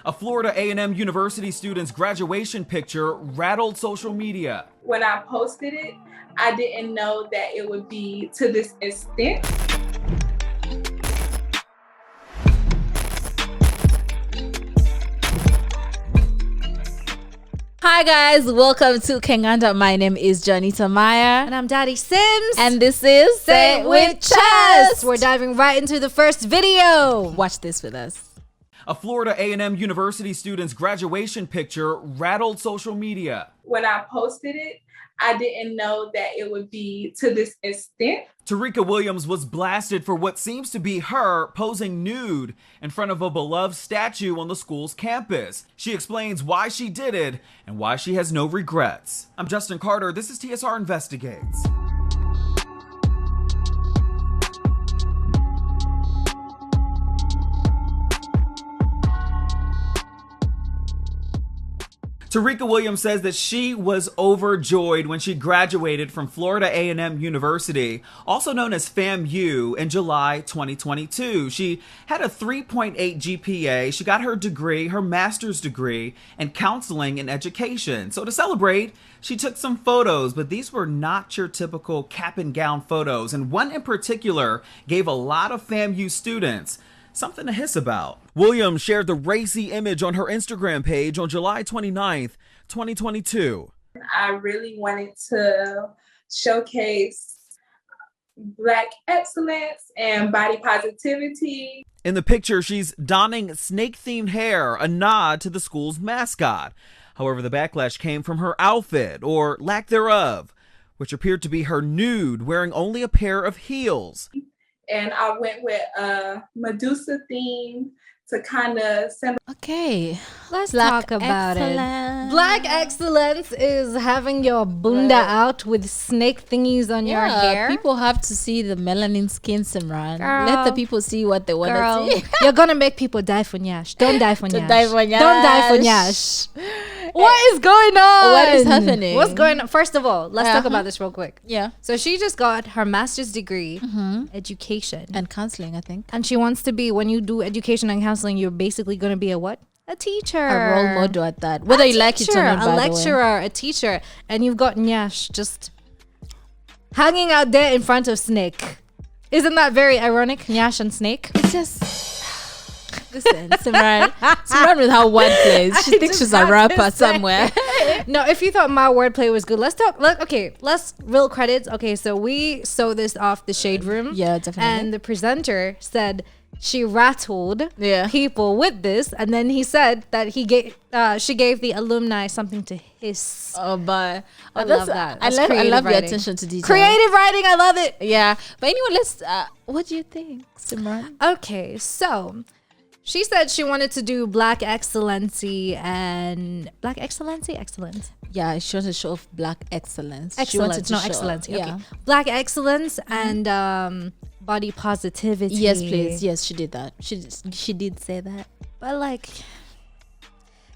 A Florida A&M University student's graduation picture rattled social media. When I posted it, I didn't know that it would be to this extent. Hi guys, welcome to Kenganda. My name is Janita Maya. And I'm Daddy Sims. And this is Say It With Chest. We're diving right into the first video. Watch this with us. A Florida A&M University student's graduation picture rattled social media. When I posted it, I didn't know that it would be to this extent. Tarika Williams was blasted for what seems to be her posing nude in front of a beloved statue on the school's campus. She explains why she did it and why she has no regrets. I'm Justin Carter. This is TSR Investigates. Tarika Williams says that she was overjoyed when she graduated from Florida A&M University, also known as FAMU, in July 2022. She had a 3.8 GPA. She got her degree, her master's degree, in counseling and education. So to celebrate, she took some photos, but these were not your typical cap and gown photos. And one in particular gave a lot of FAMU students something to hiss about. Williams shared the racy image on her Instagram page on July 29th, 2022. I really wanted to showcase Black excellence and body positivity. In the picture, she's donning snake-themed hair, a nod to the school's mascot. However, the backlash came from her outfit, or lack thereof, which appeared to be her nude, wearing only a pair of heels. And I went with a Medusa theme to kind of send. Okay, let's Black talk about excellence. it. Black excellence is having your bunda out with snake thingies on your hair. People have to see the melanin skin, Simran. Girl. Let the people see what they want Girl, to see. you're gonna make people die for Nyash. Don't die for To Nyash. die for Nyash. Don't die for Nyash. What is going on? What is happening? What's going on? First of all, let's talk Uh-huh. about this real quick. Yeah. So she just got her master's degree, education. And counseling, I think. And she wants to be, when you do education and counseling, you're basically going to be a what? A teacher. A role model at that. Whether you like it or not, a by the way. lecturer, a teacher. And you've got Nyash just hanging out there in front of Snake. Isn't that very ironic? Nyash and Snake. It's just... Listen, Simran with her word plays. She thinks she's a rapper somewhere. No, if you thought my wordplay was good, let's talk. Let's real credits. Okay, so we saw this off the Shade Room. Yeah, definitely. And the presenter said she rattled Yeah. people with this, and then he said that she gave the alumni something to hiss. Oh, but I love that. I That's love creative your writing. attention to detail. Creative writing, I love it. Yeah. But anyway, let's... what do you think, Simran? Okay, so she said she wanted to do Black excellency and Black excellency, excellence. Yeah, she wanted to show off Black excellence. She Excellence, wanted to not show excellency. off- Okay, Yeah. Black excellence and body positivity. Yes, please. Yes, she did that. She did say that. But like,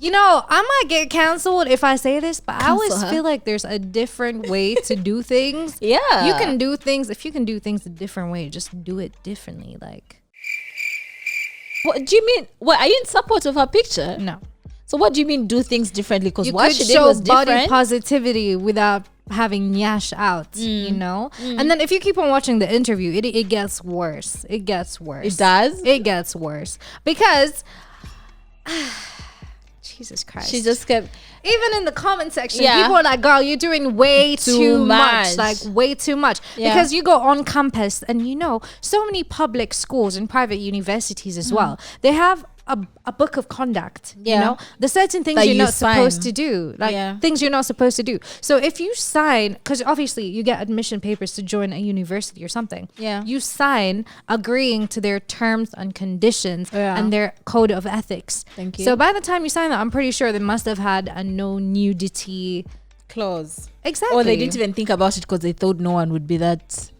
you know, I might get canceled if I say this, but I always Cancel her. feel like there's a different way to do things. Yeah. You can do things, if you can do things a different way, just do it differently. Like, What do you mean? What, are you in support of her picture? no. So what do you mean do things differently? Because You what could she did show was body different. positivity without having Nyash out, you know? And then if you keep on watching the interview, it gets worse. It gets worse. It does? It gets worse. Because, Jesus Christ. She just kept... Even in the comment section, Yeah. people are like, girl, you're doing way too much. much. Like, way too much. Yeah. Because you go on campus and, you know, so many public schools and private universities as well, they have a book of conduct, you Yeah. know? There's certain things That you're you not supposed sign. to do. Like, Yeah. things you're not supposed to do. So if you sign, because obviously you get admission papers to join a university or something. Yeah. You sign agreeing to their terms and conditions Yeah. and their code of ethics. Thank you. So by the time you sign that, I'm pretty sure they must have had a no nudity clause. Exactly. Or they didn't even think about it because they thought no one would be that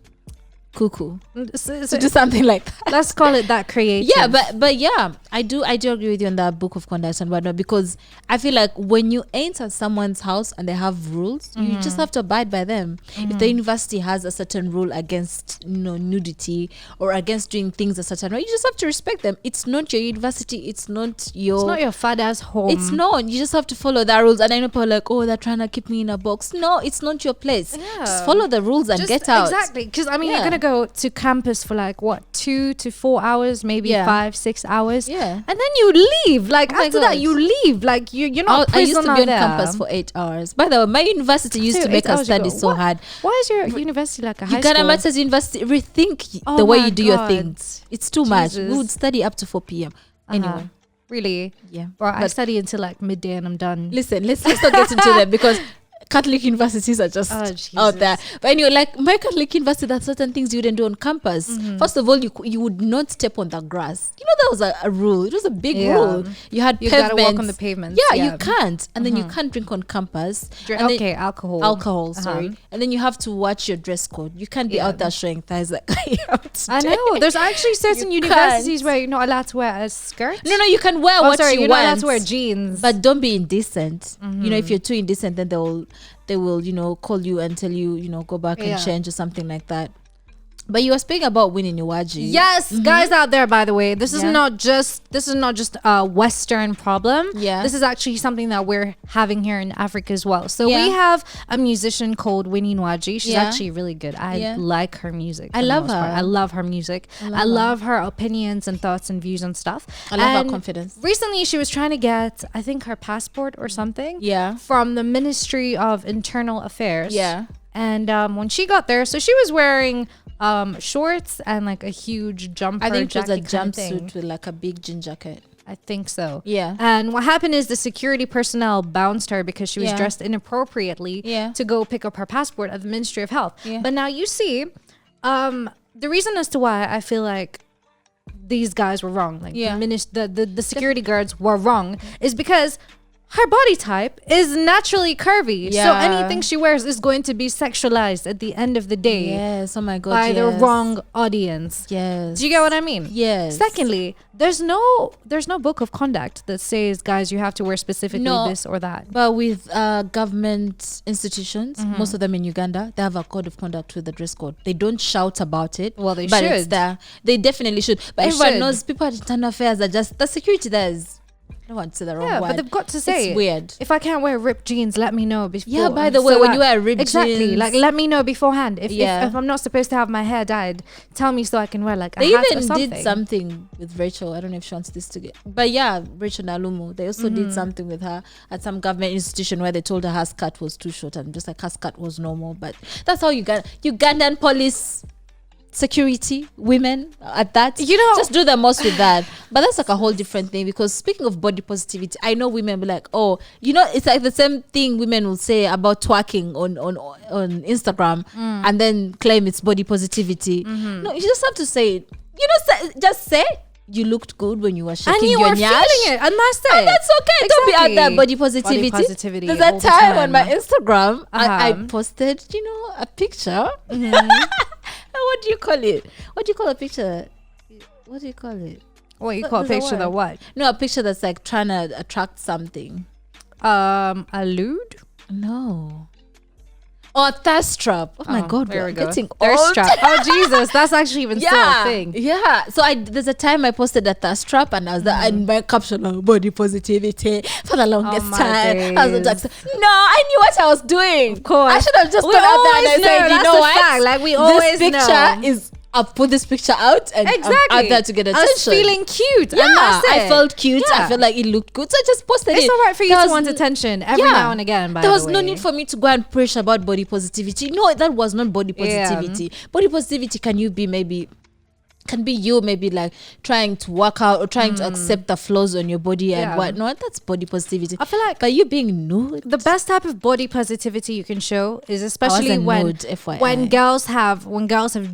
cuckoo So to do something like that. let's call it that creative. Yeah, but yeah, I do agree with you on that book of conduct and whatnot, because I feel like when you enter someone's house and they have rules, you just have to abide by them. If the university has a certain rule against, you know, nudity or against doing things a certain way, you just have to respect them. It's not your university. It's not your father's home. It's not. You just have to follow the rules. And I know people are like, oh, they're trying to keep me in a box. No, it's not your place. Yeah. Just follow the rules and get out. Exactly. Because I mean, you're Yeah. gonna go to campus for like what, 2 to 4 hours, maybe Yeah. 5-6 hours. Yeah. And then you leave. Like Oh my after that, God. you leave. Like you're not I used to prisoner be on there. campus for 8 hours. By the way, my university used to 8 make us hours you study go. so What? hard. Why is your university like a high Uganda school? Matters University, rethink Oh the way my you do your God. things. It's too much. Jesus. We would study up to 4 p.m. Anyway, Really? yeah. Bro, I But study until like midday and I'm done. listen, let's not get into them because Catholic universities are just Oh, out there. But anyway, like my Catholic university, there are certain things you wouldn't do on campus. First of all, you would not step on the grass. You know, that was a rule. It was a big Yeah. rule. You had You pavements. gotta walk on the pavements. Yeah, you can't. And then you can't drink on campus. And then- Okay, alcohol. alcohol, sorry. And then you have to watch your dress code. You can't be Yeah. out there showing thighs like I am I today. know. There's actually certain You universities can't. where you're not allowed to wear a skirt. No, you can wear Oh, what sorry, you you're want. not allowed to wear jeans. But don't be indecent. You know, if you're too indecent, then they will, you know, call you and tell you, you know, go back and Yeah. change or something like that. But you were speaking about winning Iwaji. yes, guys out there, by the way, this is Yeah. not just a Western problem. Yeah. This is actually something that we're having here in Africa as well. So Yeah. we have a musician called Winnie Nwaji. She's Yeah. actually really good. I Yeah. like her music. I for the love most part. her. I love her music. I love her opinions and thoughts and views and stuff. I love her And confidence. Recently, she was trying to get, I think, her passport or something. Yeah. From the Ministry of Internal Affairs. Yeah. And when she got there, so she was wearing shorts and like a huge jumper. I think it was a jacket kind of thing. jumpsuit with like a big jean jacket. I think so. Yeah. And what happened is the security personnel bounced her because she was Yeah. dressed inappropriately Yeah. to go pick up her passport at the Ministry of Health. Yeah. But now you see, the reason as to why I feel like these guys were wrong, like Yeah. the security guards were wrong, is because her body type is naturally curvy. So Yeah. anything she wears is going to be sexualized at the end of the day Yes. Oh my God. by the yes. wrong audience. Yes. Do you get what I mean? Yes. Secondly, there's no book of conduct that says, guys, you have to wear specifically No. this or that. But with government institutions, most of them in Uganda, they have a code of conduct with the dress code. They don't shout about it. Well, they but It's should. there. They definitely should. But They everyone should. knows people at internal affairs are just the security there is. I don't want to say the wrong Yeah, word. but they've got to say it's it. weird. If I can't wear ripped jeans, let me know before. Yeah, by the way, when you wear ripped exactly, jeans- like let me know beforehand. Yeah. If I'm not supposed to have my hair dyed, tell me so I can wear like a They hat or even something. did something with Rachel. I don't know if she wants this to get, but yeah, Rachel Nalumu. They also did something with her at some government institution where they told her skirt was too short, and just like her skirt was normal. But that's how Ugandan police security women at that, You know- just do the most with that. But that's like a whole different thing, because speaking of body positivity, I know women be like, oh, you know, it's like the same thing women will say about twerking on Instagram and then claim it's body positivity. No, you just have to say it. You know, just say you looked good when you were shaking and you your were nyash. feeling it, and that's it. And that's okay. Don't be out there body positivity. Body positivity There's all a the time on my time. Instagram I Uh-huh. posted, you know, a picture. What do you call it? What do you call a picture? What do you call it? What you call a There's a picture? The word. what? No, a picture that's like trying to attract something. A lewd? No. Oh, a thirst trap. Oh my God, there we're we go. getting Thirst old. trap. Oh Jesus, that's actually even still a thing. Yeah. So there's a time I posted a thirst trap, and I was there, and my caption like body positivity for the longest my time. I was days. like, no, I knew what I was doing. Of course. I should have just We gone out there and I always said, know, you that's know the what? fact. Like, we always this picture know. is. I'll put this picture out and Exactly. I'm out there to get I attention. was feeling cute. Yeah, and that's it. I felt cute. Yeah. I felt like it looked good, so I just posted it. It's all right for you There to was want n- attention every Yeah. now and again. By There the was no way. need for me to go and preach about body positivity. No, that was not body Yeah. positivity. Body positivity, can you be maybe can be you maybe like trying to work out or trying to accept the flaws on your body and whatnot. That's body positivity. I feel like, but you being nude, the best type of body positivity you can show is especially when nude, FYI. when girls have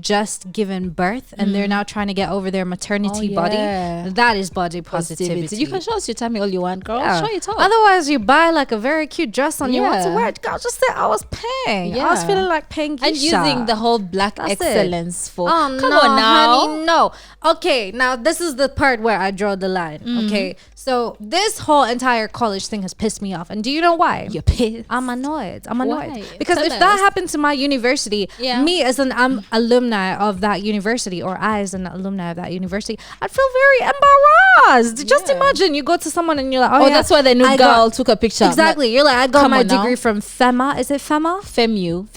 just given birth and they're now trying to get over their maternity body. That is body positivity. You can show us your tummy all you want, girl. Show it off. Otherwise, you buy like a very cute dress on you want to wear it. Girl, just say I was paying. I was feeling like paying. And using the whole black excellence for. Come on now, honey, no. Okay, now this is the part where I draw the line. Okay, so this whole entire college thing has pissed me off, and do you know why? You're pissed. I'm annoyed. Why? Because if that happened to my university, me as an alumni of that university, or I as an alumni of that university, I'd feel very embarrassed. Just imagine you go to someone and you're like, oh yeah, that's why the nude girl took a picture. Exactly. You're like, I got my degree from FEMA. Is it FEMA? FEMU.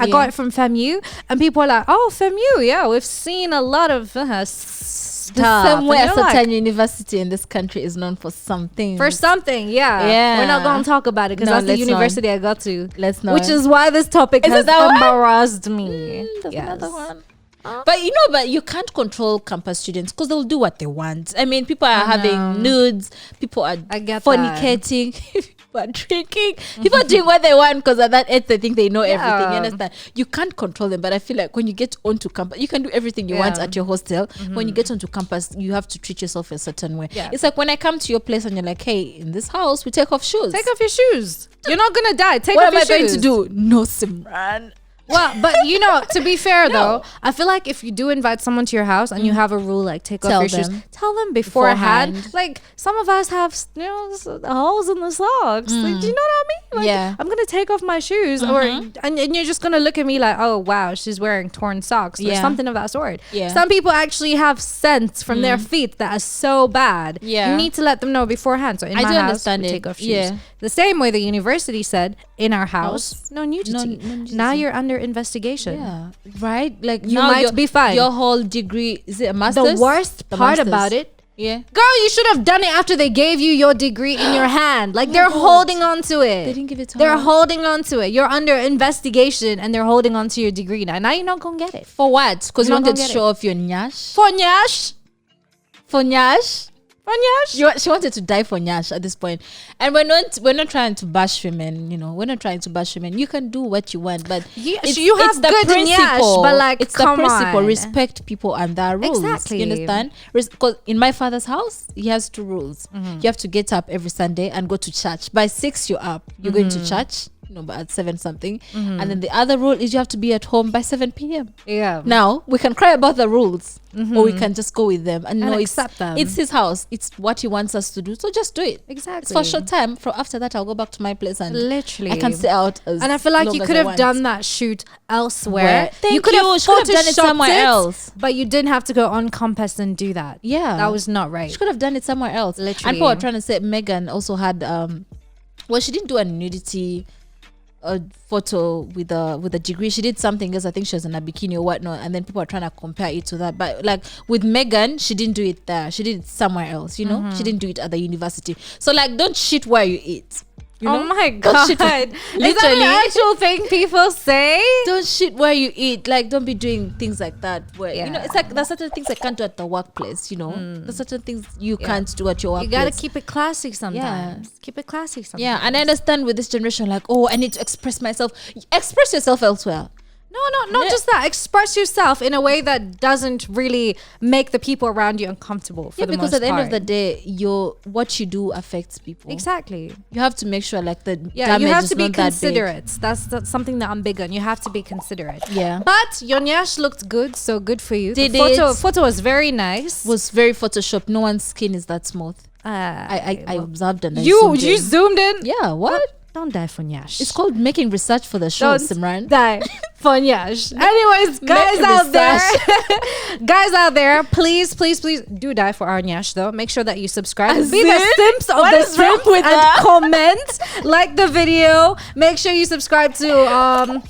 I got it from FEMU, and people are like, oh, FEMU. Yeah, we've seen a lot of stuff. The same way a certain university in this country is known for something. We're not going to talk about it because that's the university I got to. Let's not. Which is why this topic has embarrassed me. There's another one. But but you can't control campus students because they'll do what they want. I mean, people are having nudes, people are fornicating, people are drinking, people are doing what they want because at that age they think they know everything. You understand? You can't control them. But I feel like when you get onto campus, you can do everything you want at your hostel. When you get onto campus, you have to treat yourself a certain way. It's like when I come to your place and you're like, hey, in this house, we take off shoes. Take off your shoes. You're not going to die. Take what off your shoes. What am I going to do? No, Simran. Well, but to be fair though, I feel like if you do invite someone to your house and you have a rule like take off your shoes, tell them beforehand. Like some of us have holes in the socks. Like, do you know what I mean? Like, I'm gonna take off my shoes, and you're just gonna look at me like, oh wow, she's wearing torn socks or something of that sort. Some people actually have scents from their feet that are so bad. You need to let them know beforehand. So in my house, we take off shoes. The same way the university said in our house, no nudity. Now you're under investigation. Right? Like you might be fine. Your whole degree, is it a master's? The worst part about it, girl, you should have done it after they gave you your degree in your hand. Like they're holding on to it. They didn't give it to They're holding on to it. You're under investigation and they're holding on to your degree now. Now you're not gonna get it. For what? Because you wanted to show off your nyash? For nyash? For nyash? She wanted to die for nyash at this point. And we're not trying to bash women, we're not trying to bash women. You can do what you want, but you have good nyash, but like, it's the principle. Respect people and their rules. Exactly. You understand? Because in my father's house, he has 2 rules. You have to get up every Sunday and go to church. By 6, you're up. You're going to church. But at 7 something. And then the other rule is you have to be at home by 7 p.m. Now we can cry about the rules, or we can just go with them and accept them. It's his house. It's what he wants us to do. So just do it. Exactly. It's for a short time. After that, I'll go back to my place and literally I can stay out. And I feel like you could have done that shoot elsewhere. You could have done it somewhere else, but you didn't have to go on campus and do that. That was not right. She could have done it somewhere else. Literally. And people are trying to say Megan also had she didn't do a nudity photo with a degree. She did something else. I think she was in a bikini or whatnot, and then people are trying to compare it to that. But like with Megan, she didn't do it there. She did it somewhere else. She didn't do it at the university. So like, don't shit where you eat. Oh my god! Literally, is that an actual thing people say? Don't shit where you eat. Like, don't be doing things like that. Where it's like there's certain things I can't do at the workplace. There's certain things you can't do at your workplace. You gotta keep it classy sometimes. Keep it classy sometimes. Yeah, and I understand with this generation, like, oh, I need to express myself. Express yourself elsewhere. Not just that. Express yourself in a way that doesn't really make the people around you uncomfortable. Because at the end of the day, what you do affects people. Exactly. You have to make sure like the damage you have to is be not that considerate. That's something that I'm big on. You have to be considerate. Yeah. But your nyash looked good, so good for you. The photo was very nice. Was very photoshopped. No one's skin is that smooth. I observed and you zoomed in. Yeah. What? Don't die for nyash. It's called making research for the show, Simran. Die for nyash. Anyways, guys out there, please do die for our nyash though. Make sure that you subscribe. Be the simps of the simp and comment, like the video. Make sure you subscribe to to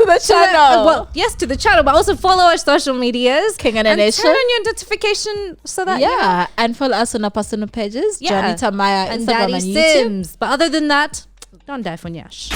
the channel. To the channel, but also follow our social medias. Kenganda Nation. Turn on your notification so that and follow us on our personal pages. Janita Maya, and Instagram Daddy and YouTube. Sims. But other than that, don't die for nyash.